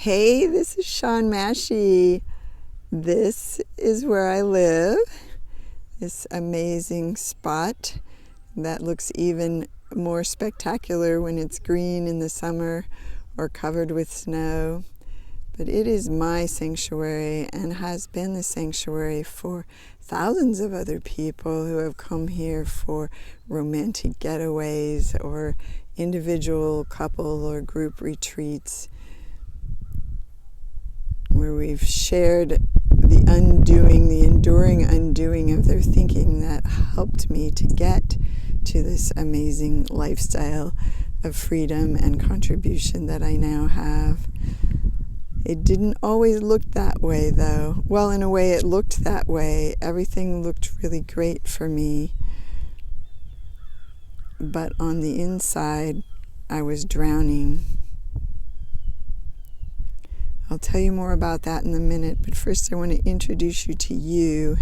Hey, this is Shawn Mashey. This is where I live. This amazing spot that looks even more spectacular when it's green in the summer or covered with snow. But it is my sanctuary and has been the sanctuary for thousands of other people who have come here for romantic getaways or individual couple or group retreats, where we've shared the enduring undoing of their thinking that helped me to get to this amazing lifestyle of freedom and contribution that I now have. It didn't always look that way, though. Well, in a way, it looked that way. Everything looked really great for me. But on the inside, I was drowning. I'll tell you more about that in a minute, but first I want to introduce you to you.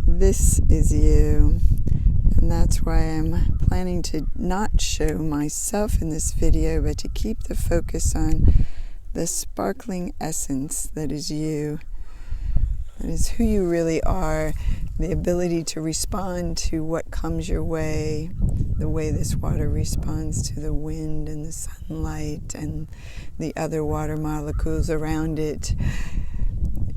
This is you, and that's why I'm planning to not show myself in this video, but to keep the focus on the sparkling essence that is you. That is who you really are, the ability to respond to what comes your way, the way this water responds to the wind and the sunlight and the other water molecules around it.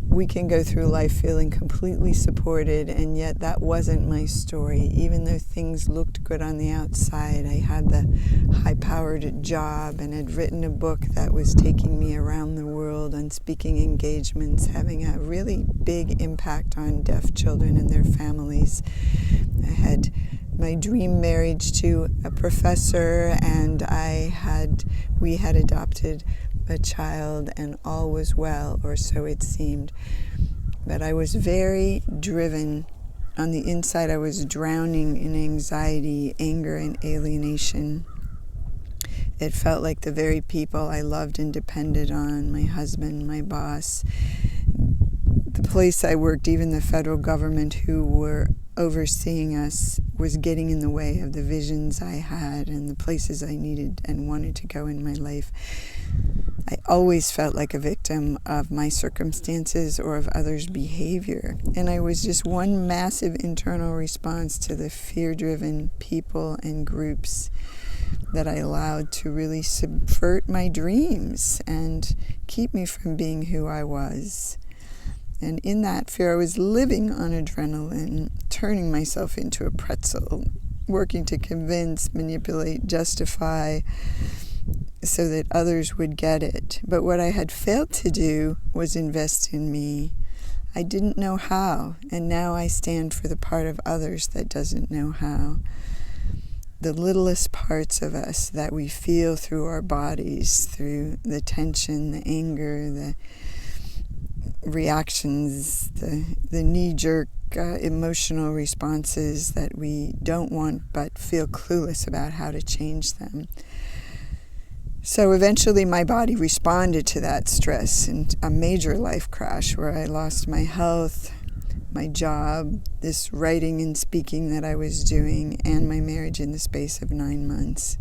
We can go through life feeling completely supported, and yet that wasn't my story. Even though things looked good on the outside, I had the high-powered job and had written a book that was taking me around the world on speaking engagements, having a really big impact on deaf children and their families. I had my dream marriage to a professor, and we had adopted a child, and all was well, or so it seemed. But I was very driven. On the inside, I was drowning in anxiety, anger, and alienation. It felt like the very people I loved and depended on, my husband, my boss, the place I worked, even the federal government who were overseeing us, was getting in the way of the visions I had and the places I needed and wanted to go in my life. I always felt like a victim of my circumstances or of others' behavior. And I was just one massive internal response to the fear-driven people and groups that I allowed to really subvert my dreams and keep me from being who I was. And in that fear, I was living on adrenaline, turning myself into a pretzel, working to convince, manipulate, justify, so that others would get it. But what I had failed to do was invest in me. I didn't know how, and now I stand for the part of others that doesn't know how. The littlest parts of us that we feel through our bodies, through the tension, the anger, the reactions, the knee-jerk emotional responses that we don't want but feel clueless about how to change them. So eventually my body responded to that stress in a major life crash where I lost my health, my job, this writing and speaking that I was doing, and my marriage in the space of 9 months.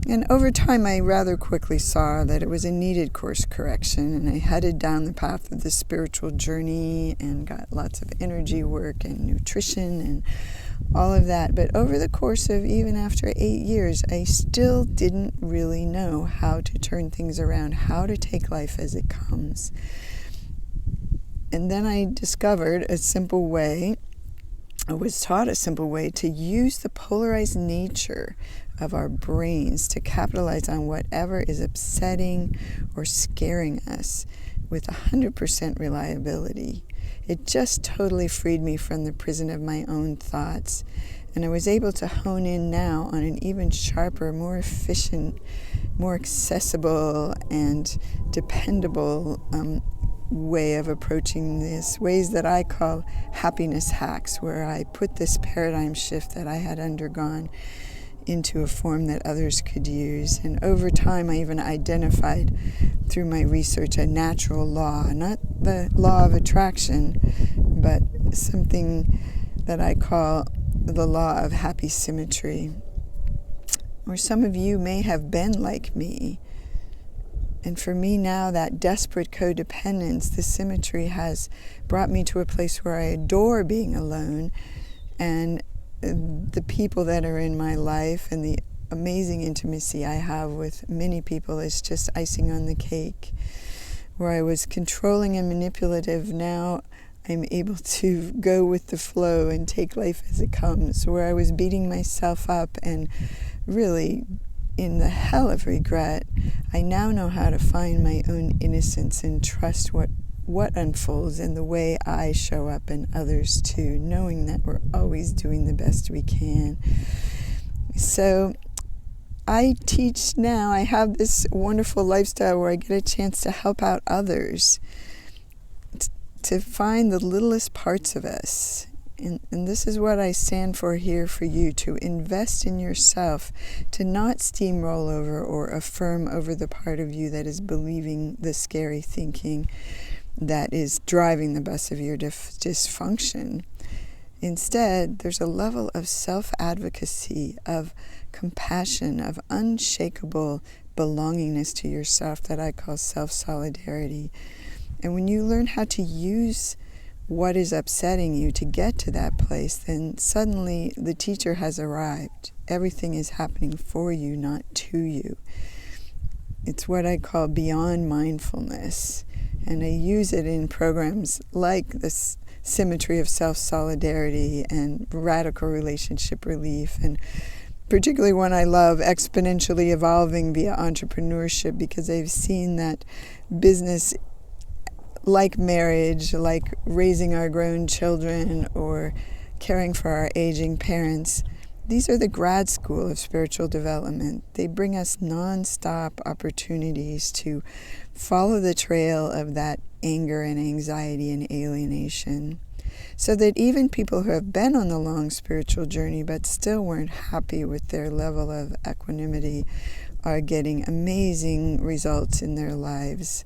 And over time, I rather quickly saw that it was a needed course correction, and I headed down the path of the spiritual journey and got lots of energy work and nutrition and all of that. But over the course of even after 8 years, I still didn't really know how to turn things around, how to take life as it comes. And then I discovered a simple way, I was taught a simple way to use the polarized nature of our brains to capitalize on whatever is upsetting or scaring us with 100% reliability. It just totally freed me from the prison of my own thoughts, and I was able to hone in now on an even sharper, more efficient, more accessible and dependable way of approaching this, ways that I call happiness hacks, where I put this paradigm shift that I had undergone into a form that others could use. And over time, I even identified through my research a natural law, not the law of attraction, but something that I call the law of happy symmetry. Or some of you may have been like me, And for me now, that desperate codependence, the symmetry has brought me to a place where I adore being alone, and the people that are in my life and the amazing intimacy I have with many people is just icing on the cake. Where I was controlling and manipulative, now I'm able to go with the flow and take life as it comes. Where I was beating myself up and really in the hell of regret, I now know how to find my own innocence and trust what unfolds and the way I show up and others too, knowing that we're always doing the best we can. So I teach now, I have this wonderful lifestyle where I get a chance to help out others to find the littlest parts of us. And this is what I stand for here for you, to invest in yourself, to not steamroll over or affirm over the part of you that is believing the scary thinking that is driving the bus of your dysfunction. Instead, there's a level of self-advocacy, of compassion, of unshakable belongingness to yourself that I call self-solidarity. And when you learn how to use what is upsetting you to get to that place, then suddenly the teacher has arrived. Everything is happening for you, not to you. It's what I call beyond mindfulness. And I use it in programs like this symmetry of self-solidarity and radical relationship relief, and particularly one I love, exponentially evolving via entrepreneurship, because I've seen that business, like marriage, like raising our grown children or caring for our aging parents, these are the grad school of spiritual development. They bring us non-stop opportunities to follow the trail of that anger and anxiety and alienation, so that even people who have been on the long spiritual journey but still weren't happy with their level of equanimity are getting amazing results in their lives.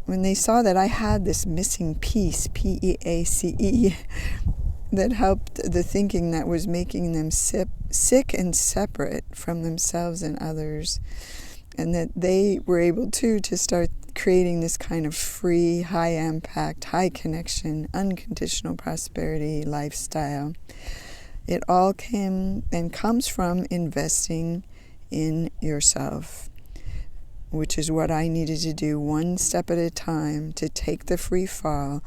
When they saw that I had this missing piece, P-E-A-C-E, that helped the thinking that was making them sick and separate from themselves and others, and that they were able to start creating this kind of free, high impact, high connection, unconditional prosperity lifestyle. It all came and comes from investing in yourself, which is what I needed to do one step at a time to take the free fall.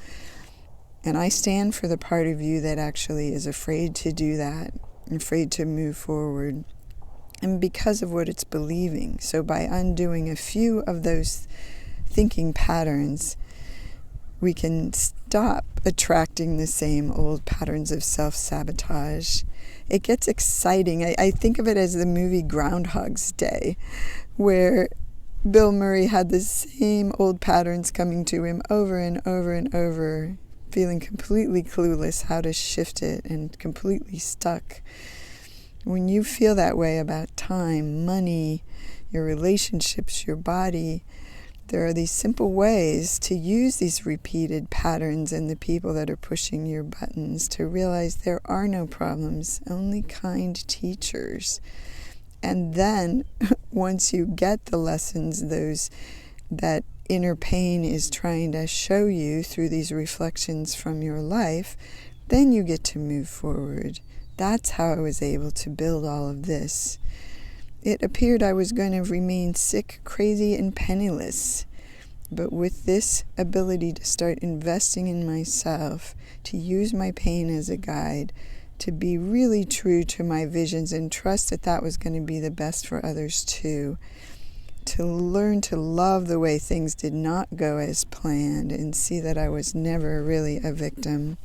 And I stand for the part of you that actually is afraid to do that, afraid to move forward, and because of what it's believing. So by undoing a few of those thinking patterns, we can stop attracting the same old patterns of self-sabotage. It gets exciting. I think of it as the movie Groundhog's Day, where Bill Murray had the same old patterns coming to him over and over and over, feeling completely clueless how to shift it and completely stuck. When you feel that way about time, money, your relationships, your body, there are these simple ways to use these repeated patterns and the people that are pushing your buttons to realize there are no problems, only kind teachers. And then once you get the lessons, that inner pain is trying to show you through these reflections from your life, then you get to move forward. That's how I was able to build all of this. It appeared I was going to remain sick, crazy, and penniless. But with this ability to start investing in myself, to use my pain as a guide, to be really true to my visions and trust that that was going to be the best for others too, to learn to love the way things did not go as planned and see that I was never really a victim.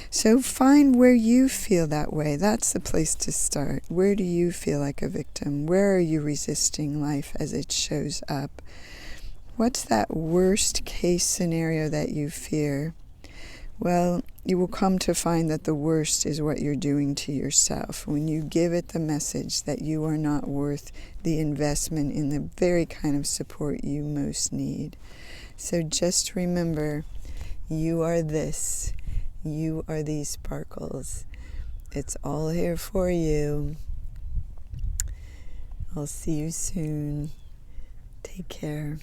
So find where you feel that way. That's the place to start. Where do you feel like a victim? Where are you resisting life as it shows up? What's that worst case scenario that you fear? Well, you will come to find that the worst is what you're doing to yourself when you give it the message that you are not worth the investment in the very kind of support you most need. So just remember, you are this. You are these sparkles. It's all here for you. I'll see you soon. Take care.